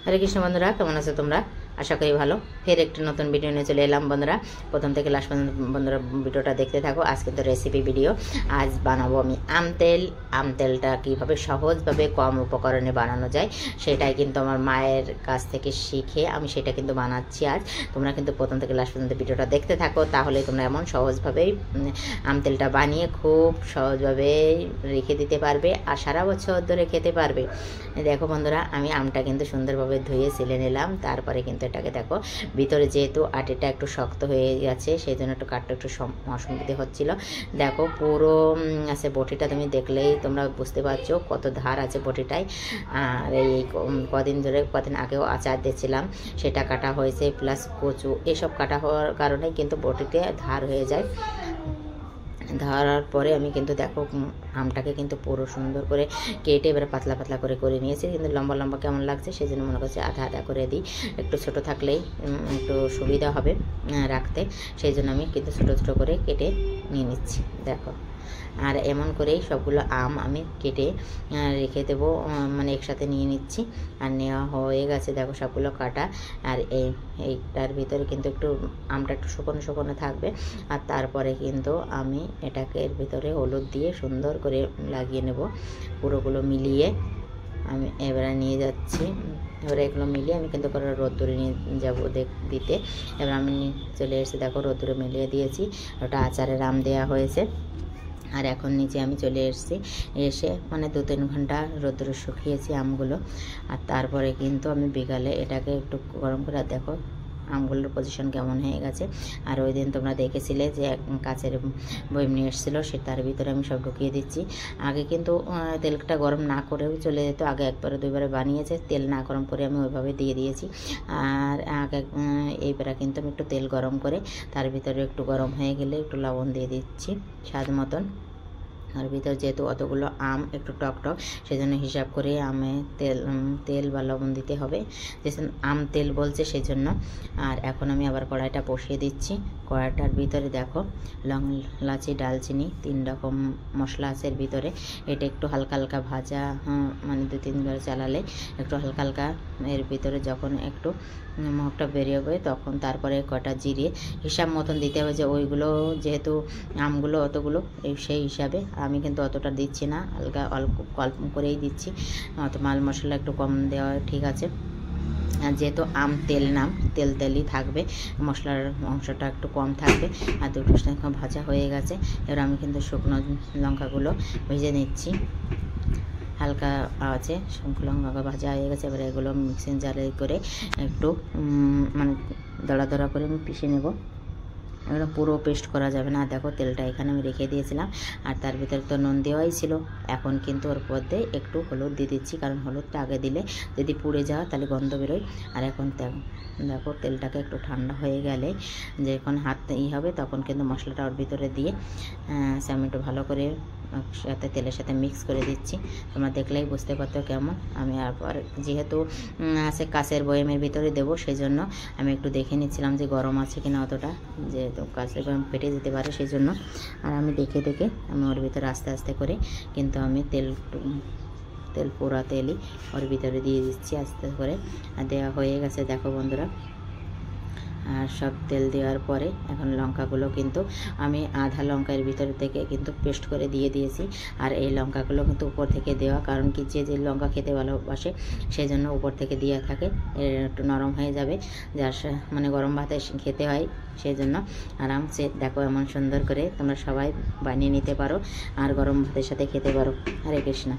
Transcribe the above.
হরে কৃষ্ণ বন্ধুরা, কেমন আছো তোমরা? আশা করি ভালো। ফের একটি নতুন ভিডিও নিয়ে চলে এলাম বন্ধুরা। প্রথম থেকে লাস্ট পর্যন্ত বন্ধুরা ভিডিওটা দেখতে থাকো। আজকে তো রেসিপি ভিডিও। আজ বানাবো আমি আম তেল। আম তেলটা কীভাবে সহজভাবে কম উপকরণে বানানো যায় সেটাই কিন্তু আমার মায়ের কাছ থেকে শিখে আমি সেটা কিন্তু বানাচ্ছি আজ। তোমরা কিন্তু প্রথম থেকে লাস্ট পর্যন্ত ভিডিওটা দেখতে থাকো, তাহলে তোমরা এমন সহজভাবেই আম তেলটা বানিয়ে খুব সহজভাবে রেখে দিতে পারবে আর সারা বছর ধরে খেতে পারবে। দেখো বন্ধুরা, আমি আমটা কিন্তু সুন্দরভাবে ধুয়ে ছিলে নিলাম। তারপরে কিন্তু এটাকে দেখো, ভিতরে যেহেতু আটিটা একটু শক্ত হয়ে গেছে সেই জন্য একটু কাটতে একটু অসুবিধে হচ্ছিল। দেখো পুরো আছে বটিটা, তুমি দেখলেই তোমরা বুঝতে পারছো কত ধার আছে বটিটায়। আর এই কদিন আগেও আচার দিয়েছিলাম, সেটা কাটা হয়েছে, প্লাস কচু এসব কাটা হওয়ার কারণে কিন্তু বটিতে ধার হয়ে যায়। ধরার পরে আমি কিন্তু দেখো আমটাকে কিন্তু পুরো সুন্দর করে কেটে এবারে পাতলা পাতলা করে নিয়েছি। কিন্তু লম্বা লম্বা কেমন লাগছে সেই জন্য মনে করছি আধা আধা করে দিই, একটু ছোট থাকলেই একটু সুবিধা হবে রাখতে। সেই জন্য আমি কিন্তু ছোট ছোট করে কেটে নিয়ে নিচ্ছি। দেখো, আর এমন করেই সবগুলো আম আমি কেটে রেখে দেবো, মানে একসাথে নিয়ে নিচ্ছি। আর নেওয়া হয়ে গেছে দেখো সবগুলো কাটা। আর এইটার ভিতরে কিন্তু একটু আমটা একটু শুকনো শুকনো থাকবে। আর তারপরে কিন্তু আমি এটাকে এর ভিতরে হলুদ দিয়ে সুন্দর করে লাগিয়ে নেব। পুরোগুলো মিলিয়ে আমি এবারে নিয়ে যাচ্ছি। এবারে এগুলো মিলিয়ে আমি কিন্তু করে রোদ্দুরে নিয়ে যাবো দিতে। এবার আমি চলে এসেছি, দেখো রোদ্দুরে মিলিয়ে দিয়েছি। ওটা আচারের আম দেওয়া হয়েছে। আর এখন নিচে আমি চলে এসেছি, এসে মানে 2-3 ঘন্টা রোদ্দুরে শুকিয়েছি আমগুলো। আর তারপরে কিন্তু আমি বিকালে এটাকে একটু গরম করে, দেখো আমগুলোর পজিশন কেমন হয়ে গেছে। আর ওই দিন তোমরা দেখেছিলে যে কাচের বয়ম নিয়ে এসেছিলো, সে তার ভিতরে আমি সব ঢুকিয়ে দিচ্ছি। আগে কিন্তু তেলটা গরম না করেও চলে যেত, আগে একবারে দুইবারে বানিয়েছে, তেল না গরম করে আমি ওইভাবে দিয়ে দিয়েছি। আর আগে এইবারে কিন্তু আমি একটু তেল গরম করে তার ভিতরে একটু গরম হয়ে গেলে একটু লবণ দিয়ে দিচ্ছি স্বাদ মতন। আর ভিতর যেহেতু অতগুলো আম একটু টক টক, সেজন্য হিসাব করে আমে তেল বা লবণ দিতে হবে, যেসব আম তেল বলছে সেই জন্য। আর এখন আমি আবার কড়াইটা বসিয়ে দিচ্ছি। কড়াইটার ভিতরে দেখো লং, লাচি, ডালচিনি 3 রকম মশলা আছে এর ভিতরে। এটা একটু হালকা হালকা ভাজা, মানে 2-3 বার চালালে একটু হালকা হালকা এর ভিতরে যখন একটু মহকটা বেরিয়ে হবে তখন তারপরে কটা জিরে হিসাব মতন দিতে হবে, যে ওইগুলো যেহেতু আমগুলো অতগুলো সেই হিসাবে আমি কিন্তু অতটা দিচ্ছি না, হালকা অল্প করেই দিচ্ছি। অত মাল মশলা একটু কম দেওয়া ঠিক আছে। যেহেতু আম তেল নাম, তেলই থাকবে, মশলার অংশটা একটু কম থাকবে। আর দুটো ভাজা হয়ে গেছে। এবার আমি কিন্তু শুকনো লঙ্কাগুলো ভেজে নিচ্ছি হালকা আছে। শুকনো লঙ্কা ভাজা হয়ে গেছে। এবার এগুলো মিক্সিং জারে করে একটু মানে দড়া দড়া করে আমি পিষে নেব। এগুলো পুরো পেস্ট করা যাবে না। দেখো তেলটা এখানে আমি রেখে দিয়েছিলাম, আর তার ভিতরে তো নুন দেওয়াই ছিল। এখন কিন্তু ওর মধ্যে একটু হলুদ দিয়ে দিচ্ছি, কারণ হলুদটা আগে দিলে যদি পুড়ে যাওয়া তাহলে গন্ধ বেরোয়। আর এখন দেখো তেলটাকে একটু ঠান্ডা হয়ে গেলে যখন হাত হবে তখন কিন্তু মশলাটা ওর ভিতরে দিয়ে আমি একটু ভালো করে সাথে তেলের সাথে মিক্স করে দিচ্ছি। তোমরা দেখলেই বুঝতে পারতো কেমন। আমি আর যেহেতু আছে কাচের বয়ামের ভিতরে দেবো, সেই জন্য আমি একটু দেখে নিচ্ছিলাম যে গরম আছে কিনা অতটা, যেহেতু কাচের বয়াম ফেটে যেতে পারে সেই জন্য। আর আমি দেখে আমি ওর ভিতরে আস্তে আস্তে করে কিন্তু আমি তেল পুরা তেলই ওর ভিতরে দিয়ে দিচ্ছি আস্তে করে। আর দেওয়া হয়ে গেছে দেখো বন্ধুরা। আর সব তেল দেওয়ার পরে এখন লঙ্কাগুলো কিন্তু আমি আধা লঙ্কার ভিতর থেকে কিন্তু পেস্ট করে দিয়ে দিয়েছি। আর এই লঙ্কাগুলো কিন্তু উপর থেকে দেওয়া, কারণ কি যে লঙ্কা খেতে ভালোবাসে সেই জন্য উপর থেকে দেওয়া থাকে, একটু নরম হয়ে যাবে, যার মানে গরম ভাতে খেতে হয় সেই জন্য। আরামসে দেখো এমন সুন্দর করে তোমরা সবাই বানিয়ে নিতে পারো আর গরম ভাতের সাথে খেতে পারো। হরে কৃষ্ণ।